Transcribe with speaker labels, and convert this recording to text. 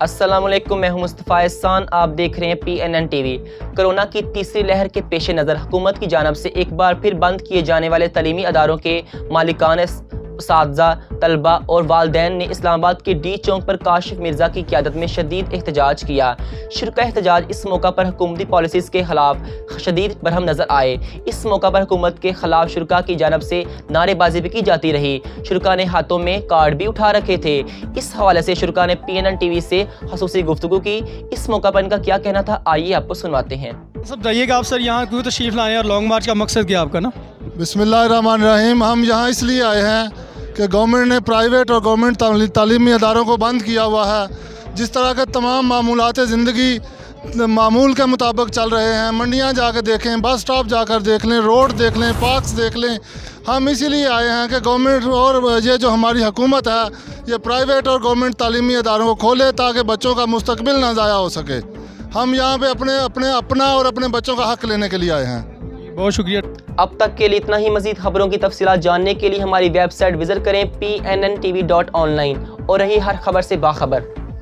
Speaker 1: السلام علیکم، میں ہوں مصطفیٰ احسان، آپ دیکھ رہے ہیں PNN ٹی وی۔ کرونا کی تیسری لہر کے پیش نظر حکومت کی جانب سے ایک بار پھر بند کیے جانے والے تعلیمی اداروں کے مالکان، اساتذہ، طلباء اور والدین نے اسلام آباد کے ڈی چوک پر کاشف مرزا کی قیادت میں شدید احتجاج کیا۔ شرکاء احتجاج اس موقع پر حکومتی پالیسیز کے خلاف شدید برہم نظر آئے۔ اس موقع پر حکومت کے خلاف شرکاء کی جانب سے نعرے بازی بھی کی جاتی رہی۔ شرکاء نے ہاتھوں میں کارڈ بھی اٹھا رکھے تھے۔ اس حوالے سے شرکاء نے PNN ٹی وی سے خصوصی گفتگو کی۔ اس موقع پر ان کا کیا کہنا تھا، آئیے آپ کو سنواتے ہیں۔
Speaker 2: سب بتائیے کہ آپ سر یہاں کیوں تشریف لائے اور لانگ مارچ کا مقصد کیا آپ کا نا؟
Speaker 3: بسم اللہ الرحمن الرحیم۔ ہم یہاں اس لیے آئے ہیں کہ گورنمنٹ نے پرائیویٹ اور گورنمنٹ تعلیمی اداروں کو بند کیا ہوا ہے۔ جس طرح کے تمام معمولات زندگی معمول کے مطابق چل رہے ہیں، منڈیاں جا کے دیکھیں، بس سٹاپ جا کر دیکھ لیں، روڈ دیکھ لیں، پارکس دیکھ لیں۔ ہم اسی لیے آئے ہیں کہ گورنمنٹ اور یہ جو ہماری حکومت ہے یہ پرائیویٹ اور گورنمنٹ تعلیمی اداروں کو کھولے تاکہ بچوں کا مستقبل نہ ضائع ہو سکے۔ ہم یہاں پہ اپنا اور اپنے بچوں کا حق لینے کے لیے آئے ہیں۔
Speaker 2: بہت شکریہ۔
Speaker 1: اب تک کے لیے اتنا ہی۔ مزید خبروں کی تفصیلات جاننے کے لیے ہماری ویب سائٹ وزٹ کریں PNNTV.online اور رہی ہر خبر سے باخبر۔